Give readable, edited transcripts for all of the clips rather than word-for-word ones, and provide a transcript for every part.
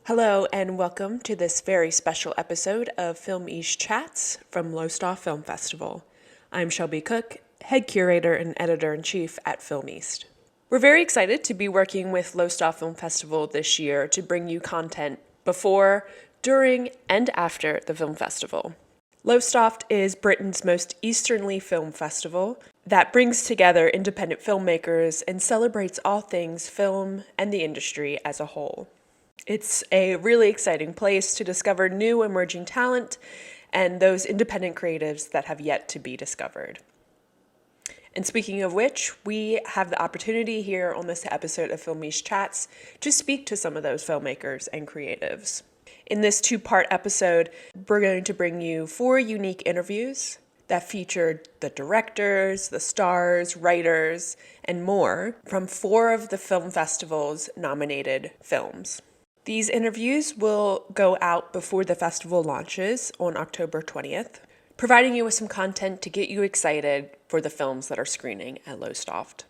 Hello and welcome to this very special episode of Film East Chats from Lowestoft Film Festival. I'm Shelby Cooke, head curator and editor-in-chief at Film East. We're very excited to be working with Lowestoft Film Festival this year to bring you content before, during, and after the film festival. Lowestoft is Britain's most easternly film festival that brings together independent filmmakers and celebrates all things film and the industry as a whole. It's a really exciting place to discover new emerging talent and those independent creatives that have yet to be discovered. And speaking of which, we have the opportunity here on this episode of Film East Chats to speak to some of those filmmakers and creatives. In this two-part episode, we're going to bring you 4 unique interviews that featured the directors, the stars, writers, and more from 4 of the film festival's nominated films. These interviews will go out before the festival launches on October 20th, providing you with some content to get you excited for the films that are screening at Lowestoft.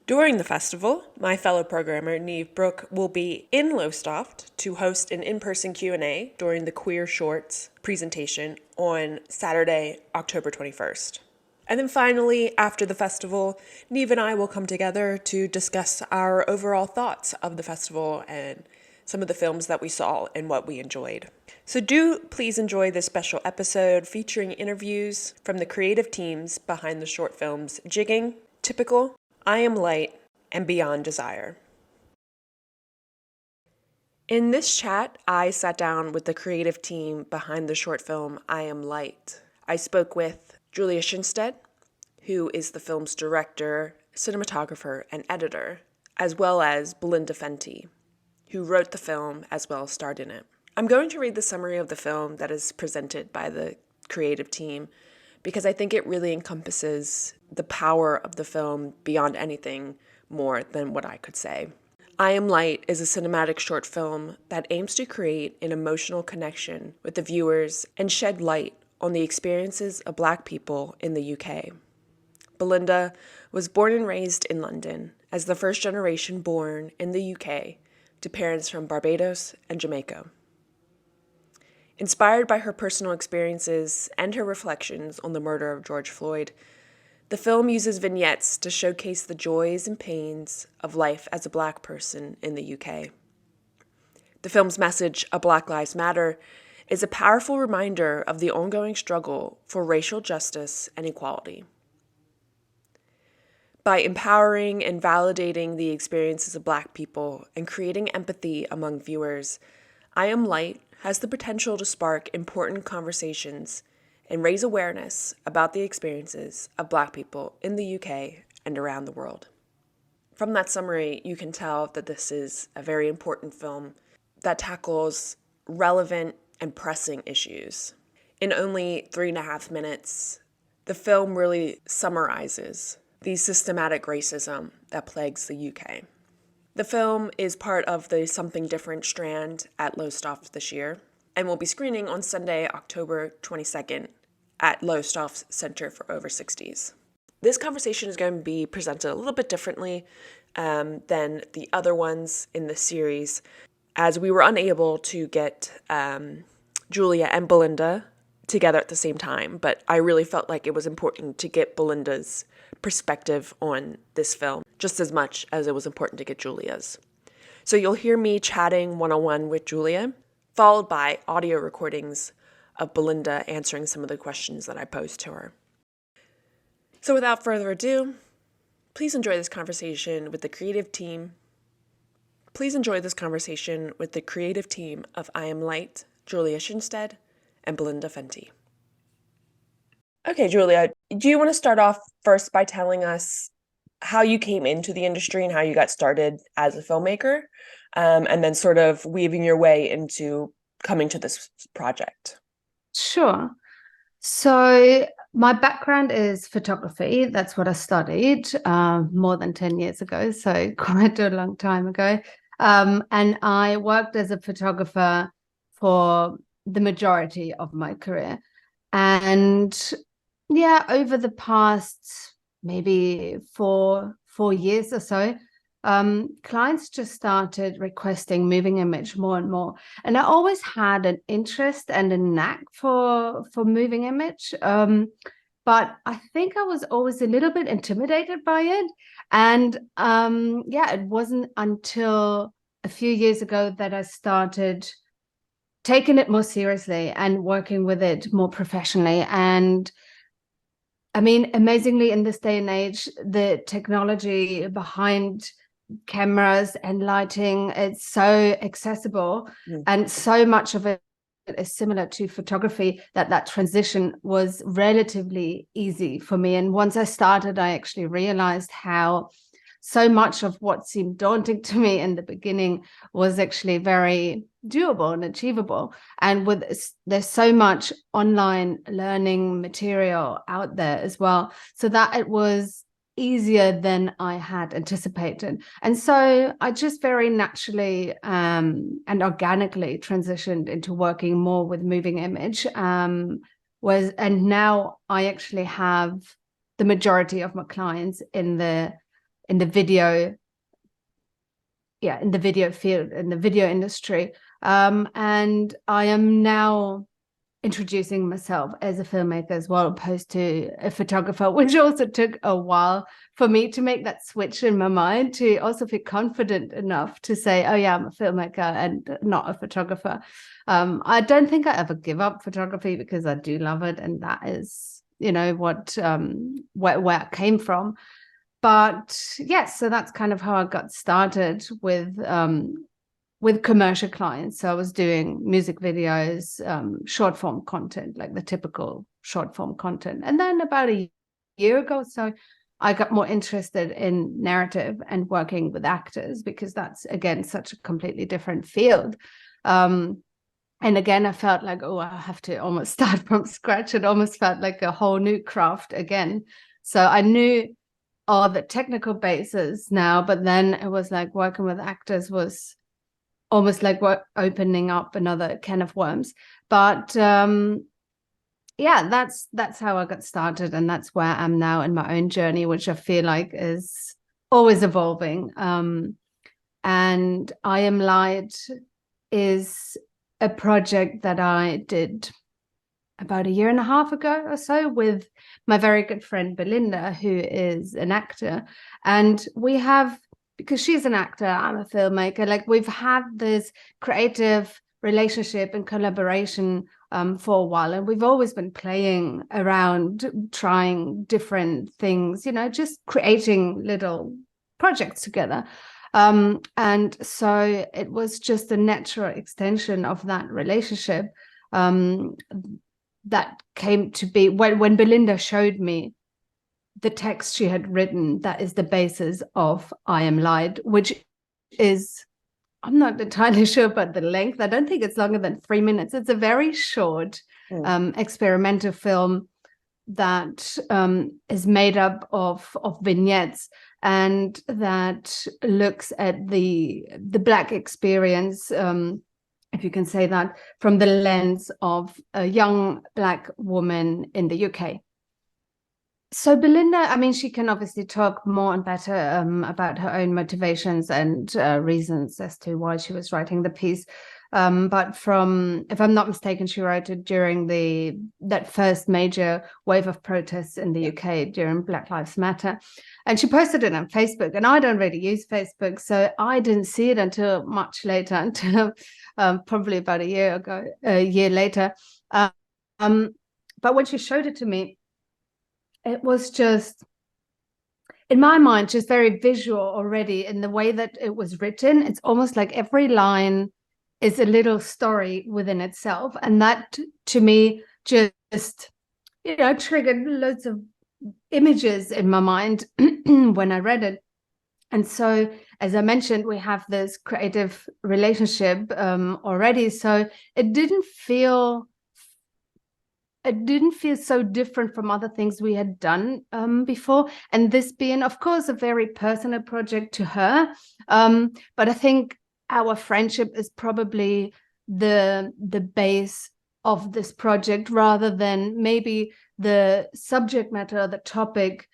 During the festival, my fellow programmer, Neve Brooke, will be in Lowestoft to host an in-person Q&A during the Queer Shorts presentation on Saturday, October 21st. And then finally, after the festival, Neve and I will come together to discuss our overall thoughts of the festival and some of the films that we saw and what we enjoyed. So do please enjoy this special episode featuring interviews from the creative teams behind the short films Jigging, Typical, I Am Light, and Beyond Desire. In this chat, I sat down with the creative team behind the short film I Am Light. I spoke with Julia Schonstadt, who is the film's director, cinematographer, and editor, as well as Belinda Fenty, who wrote the film as well as starred in it. I'm going to read the summary of the film that is presented by the creative team because I think it really encompasses the power of the film beyond anything more than what I could say. I Am Light is a cinematic short film that aims to create an emotional connection with the viewers and shed light on the experiences of Black people in the UK. Belinda was born and raised in London as the first generation born in the UK to parents from Barbados and Jamaica. Inspired by her personal experiences and her reflections on the murder of George Floyd, the film uses vignettes to showcase the joys and pains of life as a Black person in the UK. The film's message, A Black Lives Matter, is a powerful reminder of the ongoing struggle for racial justice and equality. By empowering and validating the experiences of Black people and creating empathy among viewers, I Am Light has the potential to spark important conversations and raise awareness about the experiences of Black people in the UK and around the world. From that summary, you can tell that this is a very important film that tackles relevant and pressing issues. In only 3.5 minutes, the film really summarizes the systematic racism that plagues the UK. The film is part of the Something Different strand at Lowestoft this year and will be screening on Sunday, October 22nd at Lowestoft's Center for Over 60s. This conversation is going to be presented a little bit differently than the other ones in the series, as we were unable to get Julia and Belinda together at the same time, but I really felt like it was important to get Belinda's perspective on this film just as much as it was important to get Julia's. So you'll hear me chatting one-on-one with Julia, followed by audio recordings of Belinda answering some of the questions that I posed to her. So without further ado, please enjoy this conversation with the creative team. Please enjoy this conversation with the creative team of I Am Light, Julia Schonstadt, and Belinda Fenty. Okay, Julia, do you want to start off first by telling us how you came into the industry and how you got started as a filmmaker, and then sort of weaving your way into coming to this project? Sure. So my background is photography. That's what I studied more than 10 years ago, so quite a long time ago. And I worked as a photographer for the majority of my career. And yeah, over the past maybe four years or so, clients just started requesting moving image more and more. And I always had an interest and a knack for moving image. But I think I was always a little bit intimidated by it. And it wasn't until a few years ago that I started taking it more seriously and working with it more professionally. And I mean, amazingly, in this day and age, the technology behind cameras and lighting, it's so accessible, and so much of it is similar to photography that transition was relatively easy for me. And once I started, I actually realized how so much of what seemed daunting to me in the beginning was actually very doable and achievable. And there's so much online learning material out there as well, so that it was easier than I had anticipated. And so I just very naturally and organically transitioned into working more with moving image. And now I actually have the majority of my clients in the video field, in the video industry. And I am now introducing myself as a filmmaker as well, opposed to a photographer, which also took a while for me to make that switch in my mind, to also feel confident enough to say, oh yeah, I'm a filmmaker and not a photographer. I don't think I ever give up photography, because I do love it, and that is, what where I came from. But yes, so that's kind of how I got started with commercial clients. So I was doing music videos, short form content, like the typical short form content. And then about a year ago, so I got more interested in narrative and working with actors, because that's, again, such a completely different field. And again, I felt like, oh, I have to almost start from scratch. It almost felt like a whole new craft again. So I knew all the technical bases now, but then it was like working with actors was almost like opening up another can of worms. But that's how I got started, and that's where I'm now in my own journey, which I feel like is always evolving. And I Am Light is a project that I did about a year and a half ago or so with my very good friend Belinda, who is an actor. And we have, because she's an actor, I'm a filmmaker, like we've had this creative relationship and collaboration for a while. And we've always been playing around, trying different things, just creating little projects together. And so it was just a natural extension of that relationship that came to be when Belinda showed me the text she had written. That is the basis of I Am Light, which is, I'm not entirely sure about the length. I don't think it's longer than 3 minutes. It's a very short experimental film that is made up of vignettes, and that looks at the Black experience, if you can say that, from the lens of a young Black woman in the UK. So Belinda, I mean, she can obviously talk more and better about her own motivations and reasons as to why she was writing the piece. But if I'm not mistaken, she wrote it during that first major wave of protests in the UK during Black Lives Matter. And she posted it on Facebook, and I don't really use Facebook, so I didn't see it until much later, until probably about a year later. But when she showed it to me, it was just, in my mind, just very visual already in the way that it was written. It's almost like every line is a little story within itself. And that, to me, just, triggered loads of images in my mind when I read it. And so, as I mentioned, we have this creative relationship already. So it didn't feel so different from other things we had done before. And this being, of course, a very personal project to her. But I think our friendship is probably the base of this project, rather than maybe the subject matter, the topic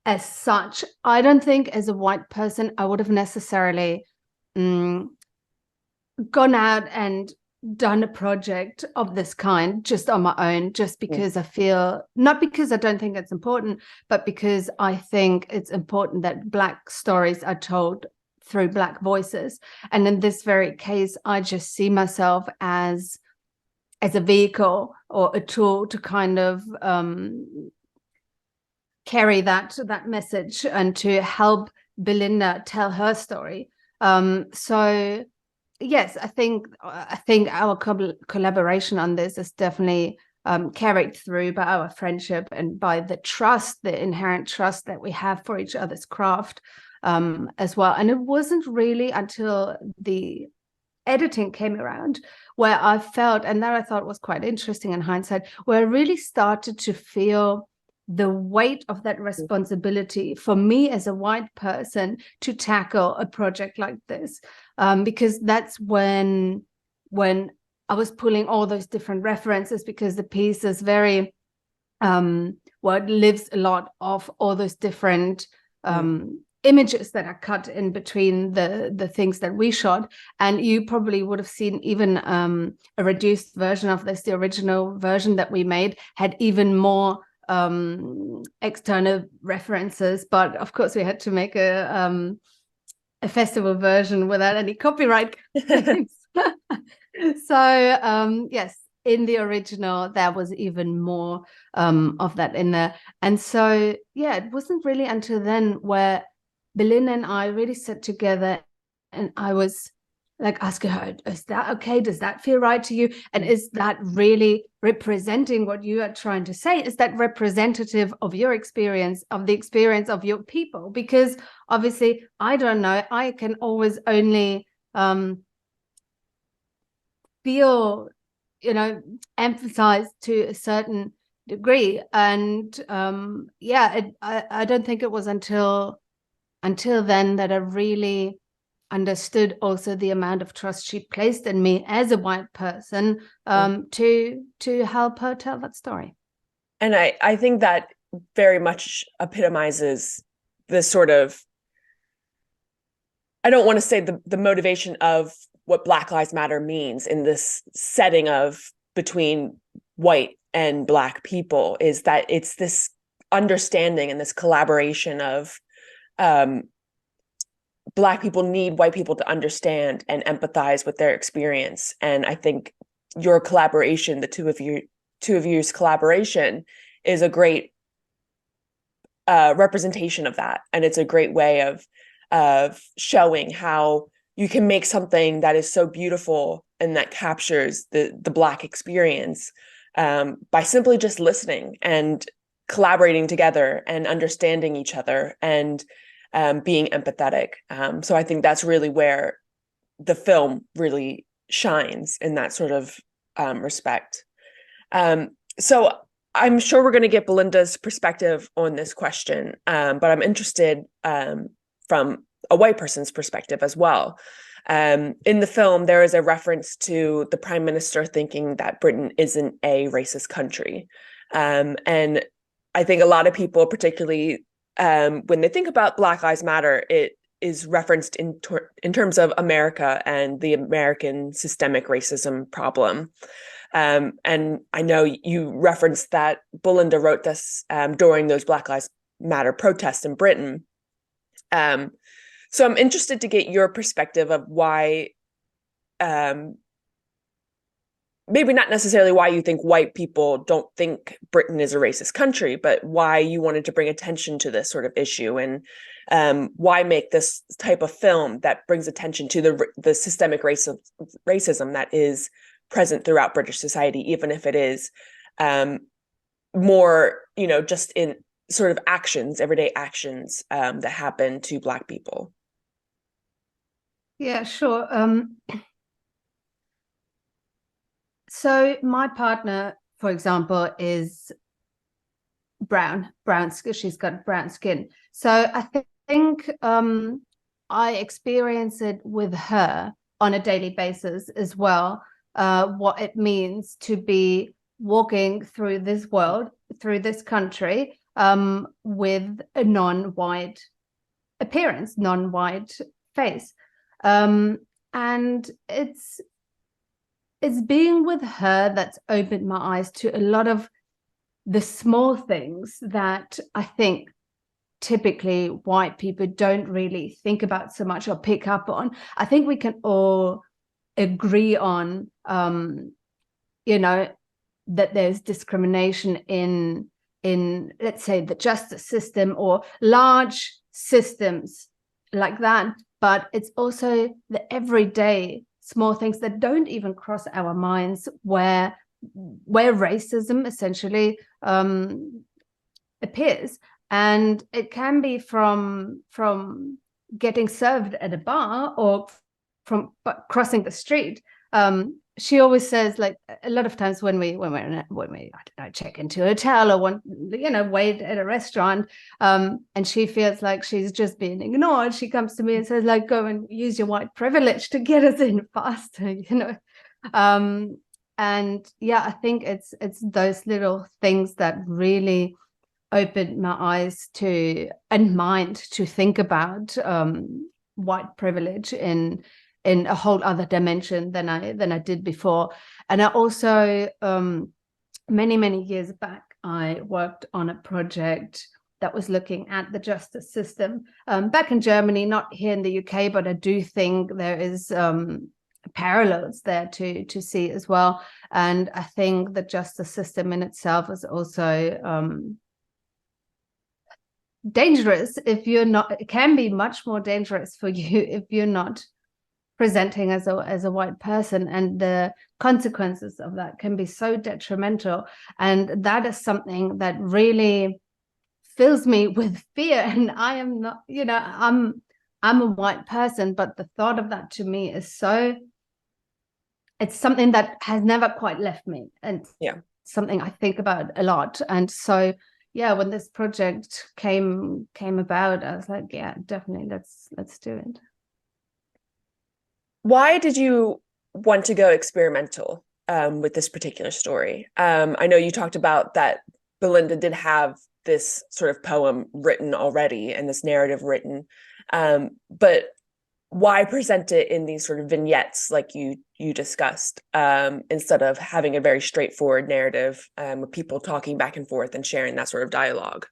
as such. I don't think as a white person I would have necessarily gone out and done a project of this kind just on my own, just because I feel, not because I don't think it's important, but because I think it's important that Black stories are told through Black voices. And in this very case, I just see myself as a vehicle or a tool to kind of carry that message and to help Belinda tell her story. So yes, I think our collaboration on this is definitely carried through by our friendship and by the trust, the inherent trust that we have for each other's craft as well. And it wasn't really until the editing came around where I felt, and that I thought was quite interesting in hindsight, where I really started to feel the weight of that responsibility for me as a white person to tackle a project like this, because that's when I was pulling all those different references, because the piece is very it lives a lot of all those different images that are cut in between the things that we shot. And you probably would have seen even a reduced version of this. The original version that we made had even more external references, but of course we had to make a festival version without any copyright claims. So yes, in the original there was even more of that in there. And so yeah, it wasn't really until then where Belinda and I really sat together and I was like asking her, is that okay? Does that feel right to you? And is that really representing what you are trying to say? Is that representative of your experience, of the experience of your people? Because obviously, I don't know. I can always only feel, emphasized to a certain degree. And I don't think it was until then that I really understood also the amount of trust she placed in me as a white person to help her tell that story. And I think that very much epitomizes the sort of, I don't want to say the motivation of what Black Lives Matter means in this setting of between white and Black people, is that it's this understanding and this collaboration of Black people need white people to understand and empathize with their experience. And I think your collaboration, the two of you's collaboration, is a great representation of that. And it's a great way of showing how you can make something that is so beautiful and that captures the Black experience by simply just listening and collaborating together and understanding each other and being empathetic. So I think that's really where the film really shines in that sort of respect. So I'm sure we're going to get Belinda's perspective on this question, but I'm interested from a white person's perspective as well. In the film, there is a reference to the Prime Minister thinking that Britain isn't a racist country. And I think a lot of people, particularly when they think about Black Lives Matter, it is referenced in terms of America and the American systemic racism problem. And I know you referenced that Belinda wrote this during those Black Lives Matter protests in Britain. So I'm interested to get your perspective of why, maybe not necessarily why you think white people don't think Britain is a racist country, but why you wanted to bring attention to this sort of issue, and why make this type of film that brings attention to the systemic racism that is present throughout British society, even if it is more, just in sort of actions, everyday actions that happen to Black people. Yeah, sure. So my partner, for example, is brown. She's got brown skin. So I think I experience it with her on a daily basis as well, what it means to be walking through this world, through this country, with a non-white appearance, non-white face. And it's being with her that's opened my eyes to a lot of the small things that I think typically white people don't really think about so much or pick up on. I think we can all agree on, that there's discrimination in let's say the justice system or large systems like that, but it's also the everyday small things that don't even cross our minds where racism essentially appears. And it can be from getting served at a bar or from crossing the street. She always says, like, a lot of times when we I don't know, check into a hotel or wait at a restaurant, and she feels like she's just being ignored, she comes to me and says, like, go and use your white privilege to get us in faster, and yeah, I think it's those little things that really opened my eyes to and mind to think about white privilege in a whole other dimension than I did before. And I also many years back, I worked on a project that was looking at the justice system back in Germany, not here in the UK, but I do think there is parallels there to see as well. And I think the justice system in itself is also dangerous if you're not. It can be much more dangerous for you if you're not presenting as a white person, and the consequences of that can be so detrimental. And that is something that really fills me with fear. And I am not, I'm a white person, but the thought of that to me is so, it's something that has never quite left me, and something I think about a lot. And so yeah, when this project came about, I was like, yeah, definitely, let's do it. Why did you want to go experimental with this particular story? I know you talked about that Belinda did have this sort of poem written already and this narrative written, but why present it in these sort of vignettes like you discussed, instead of having a very straightforward narrative with people talking back and forth and sharing that sort of dialogue?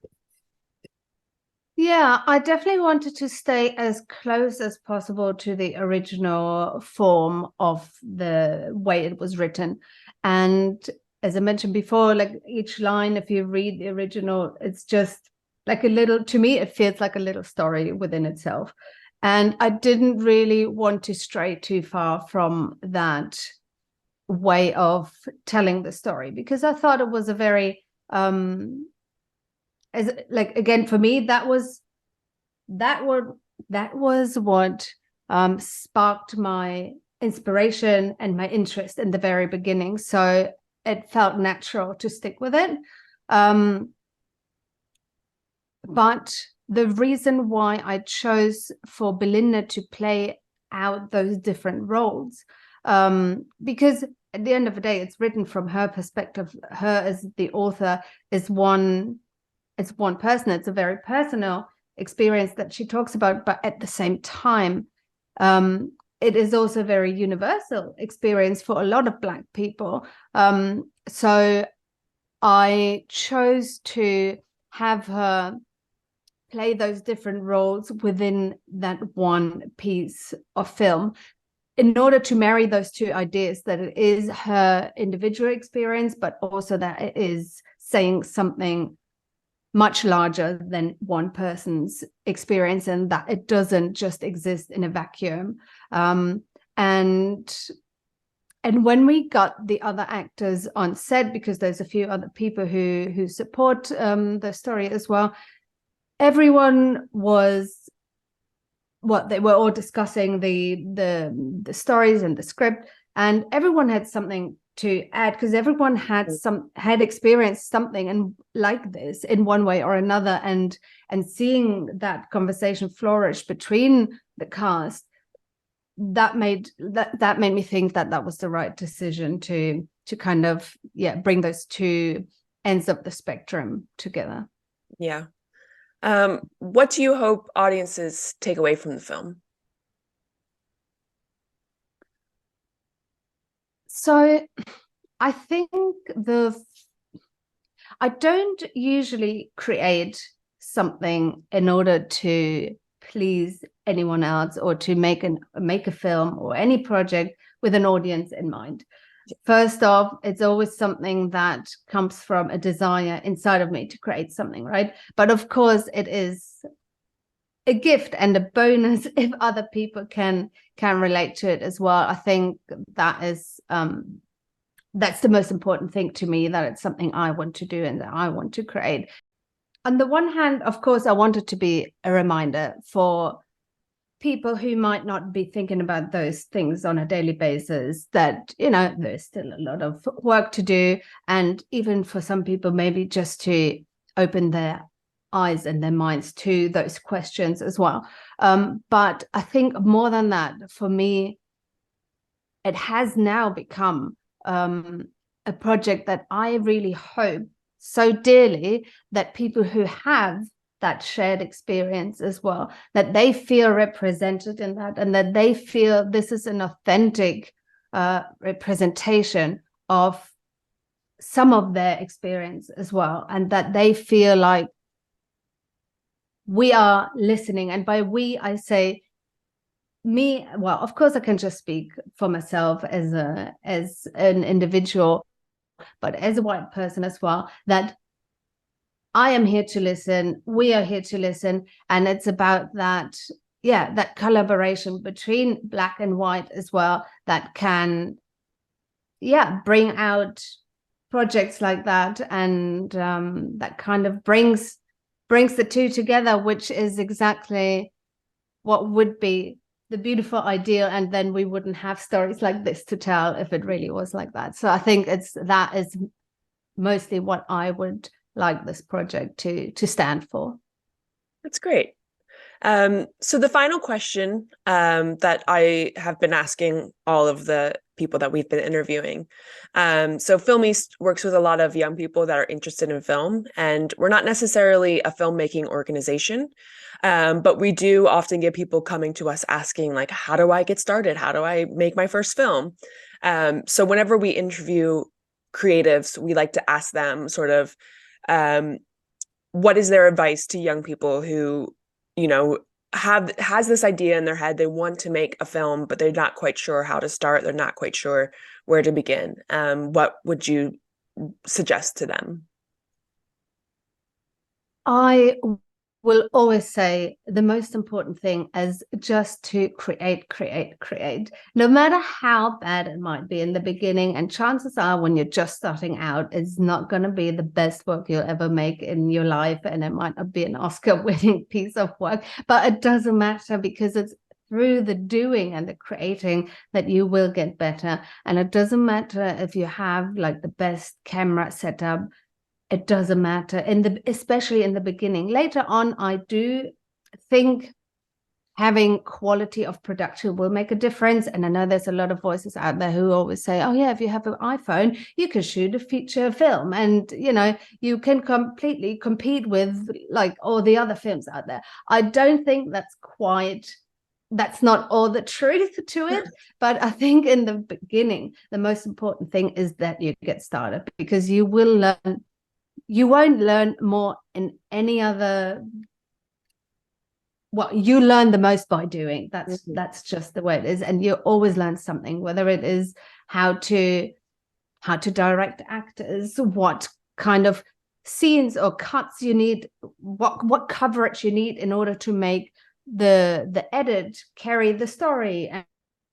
Yeah, I definitely wanted to stay as close as possible to the original form of the way it was written. And as I mentioned before, like each line, if you read the original, it's just like a little, to me, it feels like a little story within itself. And I didn't really want to stray too far from that way of telling the story, because I thought it was a very as like, again, for me, that was what sparked my inspiration and my interest in the very beginning. So it felt natural to stick with it. But the reason why I chose for Belinda to play out those different roles, because at the end of the day, it's written from her perspective. Her as the author is one person. It's a very personal experience that she talks about, but at the same time, it is also a very universal experience for a lot of Black people. So I chose to have her play those different roles within that one piece of film, in order to marry those two ideas, that it is her individual experience, but also that it is saying something much larger than one person's experience, and that it doesn't just exist in a vacuum. And when we got the other actors on set, because there's a few other people who support the story as well, everyone was they were all discussing the stories and the script, and everyone had something to add, because everyone had experienced something and like this in one way or another, and seeing that conversation flourish between the cast, that made me think that was the right decision to kind of bring those two ends of the spectrum together. Yeah. What do you hope audiences take away from the film? So I think I don't usually create something in order to please anyone else or to make a film or any project with an audience in mind. First off, it's always something that comes from a desire inside of me to create something, right? But of course, it is a gift and a bonus if other people can relate to it as well. I think that is that's the most important thing to me, that it's something I want to do and that I want to create. On the one hand, of course, I want it to be a reminder for people who might not be thinking about those things on a daily basis, that, you know, there's still a lot of work to do. And even for some people, maybe just to open their eyes and their minds to those questions as well. But I think more than that, for me, it has now become a project that I really hope so dearly that people who have that shared experience as well, that they feel represented in that, and that they feel this is an authentic representation of some of their experience as well, and that they feel like we are listening. And by we, I say me. Well, of course I can just speak for myself as an individual, but as a white person as well, that I am here to listen, we are here to listen. And it's about that, yeah, that collaboration between black and white as well, that can, yeah, bring out projects like that. And that kind of brings the two together, which is exactly what would be the beautiful ideal. And then we wouldn't have stories like this to tell if it really was like that. So I think that is mostly what I would like this project to stand for. That's great. So the final question that I have been asking all of the people that we've been interviewing. So Film East works with a lot of young people that are interested in film, and we're not necessarily a filmmaking organization, but we do often get people coming to us asking, like, how do I get started? How do I make my first film? So whenever we interview creatives, we like to ask them sort of, what is their advice to young people who, you know, has this idea in their head, they want to make a film, but they're not quite sure how to start, they're not quite sure where to begin. What would you suggest to them? I will always say the most important thing is just to create. No matter how bad it might be in the beginning, and chances are when you're just starting out, it's not going to be the best work you'll ever make in your life, and it might not be an Oscar-winning piece of work, but it doesn't matter, because it's through the doing and the creating that you will get better. And it doesn't matter if you have like the best camera setup. It doesn't matter, especially in the beginning. Later on, I do think having quality of production will make a difference. And I know there's a lot of voices out there who always say, oh yeah, if you have an iPhone, you can shoot a feature film, and you know, you can completely compete with like all the other films out there. I don't think that's not all the truth to it. But I think in the beginning, the most important thing is that you get started, because you won't learn more in any other. Well, you learn the most by doing. That's just the way it is. And you always learn something, whether it is how to direct actors, what kind of scenes or cuts you need, what coverage you need in order to make the edit carry the story,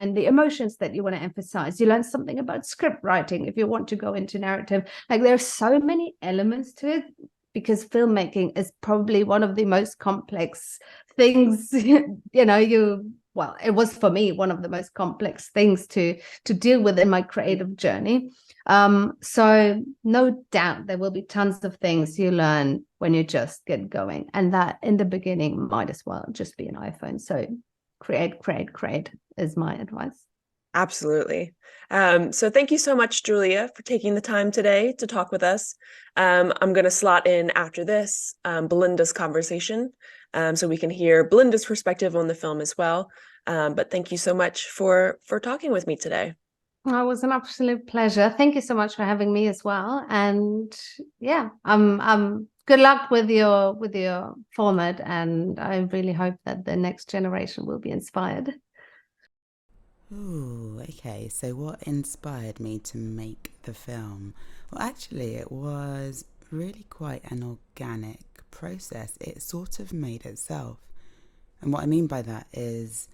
and the emotions that you want to emphasize. You learn something about script writing if you want to go into narrative. Like, there's so many elements to it, because filmmaking is probably one of the most complex things. Well, it was for me one of the most complex things to deal with in my creative journey. So no doubt there will be tons of things you learn when you just get going, and that in the beginning might as well just be an iPhone. So create is my advice. Absolutely. So thank you so much, Julia, for taking the time today to talk with us. I'm going to slot in after this Belinda's conversation, so we can hear Belinda's perspective on the film as well. But thank you so much for talking with me today. Oh, it was an absolute pleasure. Thank you so much for having me as well. And yeah, good luck with your format, and I really hope that the next generation will be inspired. Ooh, okay. So, what inspired me to make the film? Well, actually, it was really quite an organic process. It sort of made itself. And what I mean by that is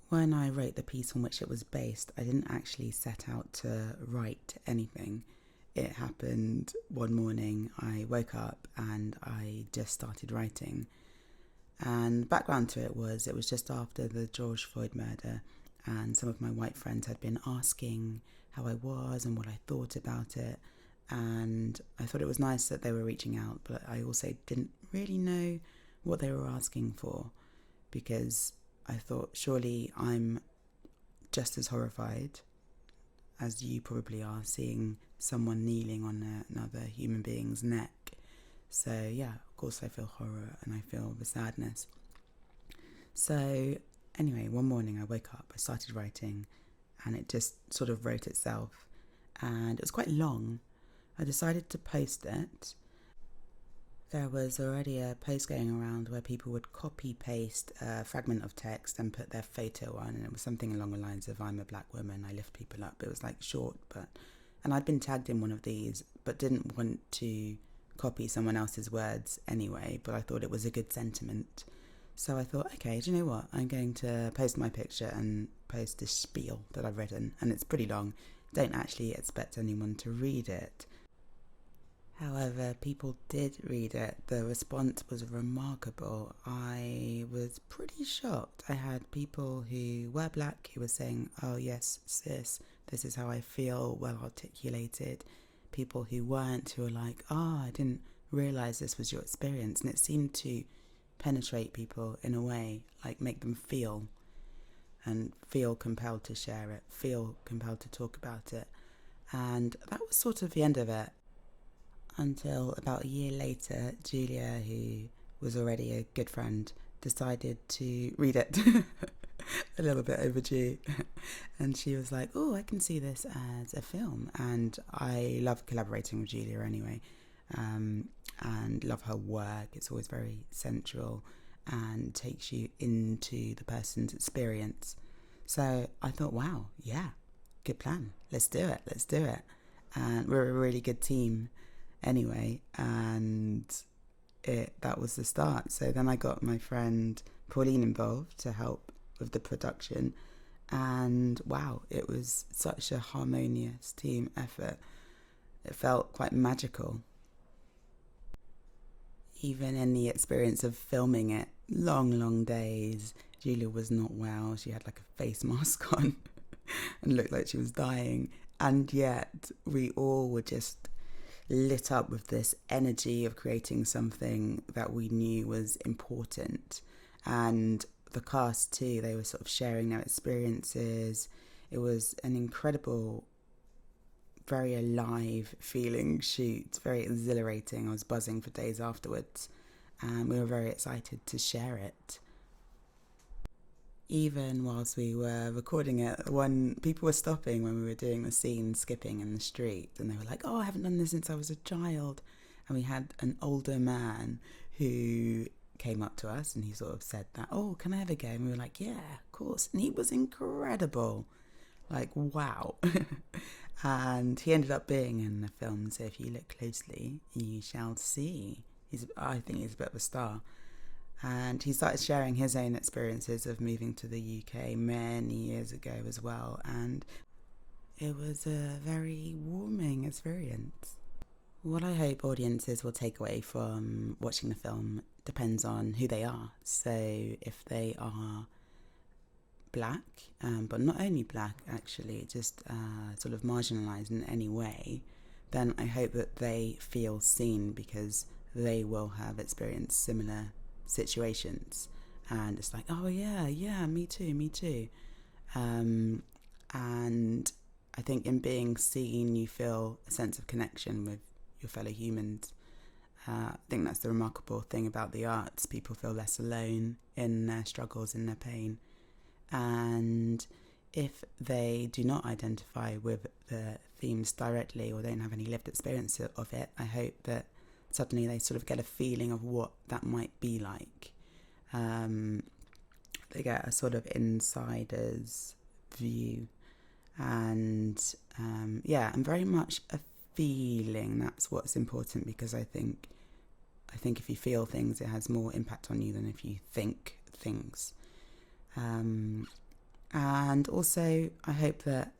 when I wrote the piece on which it was based, I didn't actually set out to write anything. It happened one morning. I woke up and I just started writing. And background to it was just after the George Floyd murder, and some of my white friends had been asking how I was and what I thought about it. And I thought it was nice that they were reaching out, but I also didn't really know what they were asking for, because I thought surely I'm just as horrified as you probably are seeing someone kneeling on another human being's neck. So yeah, of course I feel horror and I feel the sadness. So anyway, one morning I woke up, I started writing, and it just sort of wrote itself. And it was quite long. I decided to post it. There was already a post going around where people would copy paste a fragment of text and put their photo on, and it was something along the lines of "I'm a black woman, I lift people up." It was like short, and I'd been tagged in one of these, but didn't want to copy someone else's words anyway. But I thought it was a good sentiment, so I thought, okay, do you know what? I'm going to post my picture and post this spiel that I've written, and it's pretty long. Don't actually expect anyone to read it. However, people did read it. The response was remarkable. I was pretty shocked. I had people who were black who were saying, "Oh yes, sis, this is how I feel," well articulated. People who weren't, who were like, "Ah, I didn't realise this was your experience." And it seemed to penetrate people in a way, like make them feel, and feel compelled to share it, feel compelled to talk about it. And that was sort of the end of it, until about a year later, Julia, who was already a good friend, decided to read it. A little bit overdue. And she was like, "Oh, I can see this as a film." And I love collaborating with Julia anyway, and love her work. It's always very sensual and takes you into the person's experience. So I thought, wow, yeah, good plan. Let's do it. Let's do it. And we're a really good team anyway, and that was the start. So then I got my friend Pauline involved to help with the production, and wow, it was such a harmonious team effort. It felt quite magical. Even in the experience of filming it, long days, Julia was not well. She had like a face mask on and looked like she was dying, and yet we all were just lit up with this energy of creating something that we knew was important. And the cast too, they were sort of sharing their experiences. It was an incredible, very alive feeling shoot, very exhilarating. I was buzzing for days afterwards, and we were very excited to share it. Even whilst we were recording it, when people were stopping when we were doing the scene, skipping in the street, and they were like, "Oh, I haven't done this since I was a child." And we had an older man who came up to us and he sort of said that, "Oh, can I have a go?" And we were like, "Yeah, of course." And he was incredible. Like, wow. And he ended up being in the film, so if you look closely, you shall see. I think he's a bit of a star. And he started sharing his own experiences of moving to the UK many years ago as well. And it was a very warming experience. What I hope audiences will take away from watching the film depends on who they are. So if they are black, but not only black actually, just sort of marginalised in any way, then I hope that they feel seen, because they will have experienced similar situations, and it's like, "Oh yeah, me too." And I think in being seen, you feel a sense of connection with your fellow humans. I think that's the remarkable thing about the arts. People feel less alone in their struggles, in their pain. And if they do not identify with the themes directly or don't have any lived experience of it, I hope that suddenly they sort of get a feeling of what that might be like. They get a sort of insider's view. And and very much a feeling. That's what's important, because I think if you feel things, it has more impact on you than if you think things. And also, I hope that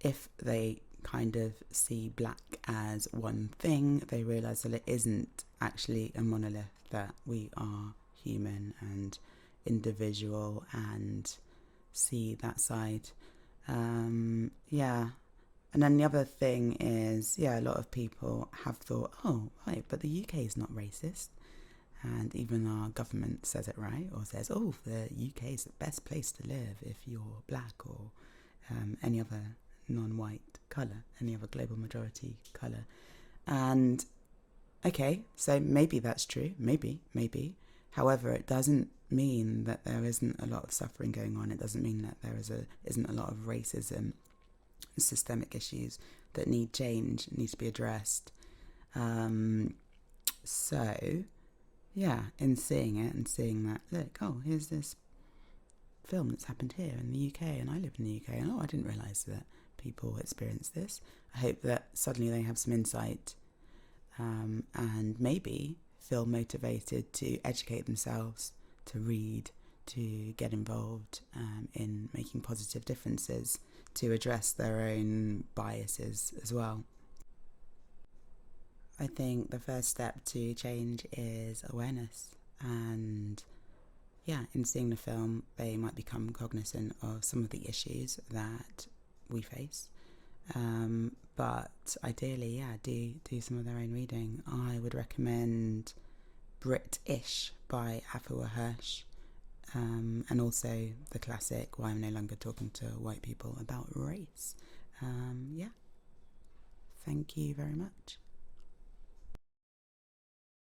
if they kind of see black as one thing, they realise that it isn't actually a monolith, that we are human and individual, and see that side. And then the other thing is, a lot of people have thought, oh, right, but the UK is not racist. And even our government says it, right? Or says, oh, the UK is the best place to live if you're black or any other non-white colour, any other global majority colour. And, okay, so maybe that's true, maybe. However, it doesn't mean that there isn't a lot of suffering going on. It doesn't mean that there isn't a lot of racism, systemic issues that need change, need to be addressed. In seeing it and seeing that, look, oh, here's this film that's happened here in the UK, and I live in the UK, and I didn't realise that people experience this. I hope that suddenly they have some insight, and maybe feel motivated to educate themselves, to read, to get involved in making positive differences, to address their own biases as well. I think the first step to change is awareness, and in seeing the film, they might become cognizant of some of the issues that we face. But ideally, do some of their own reading. I would recommend Brit-ish by Afua Hirsch, and also the classic Why I'm No Longer Talking to White People About Race. Thank you very much.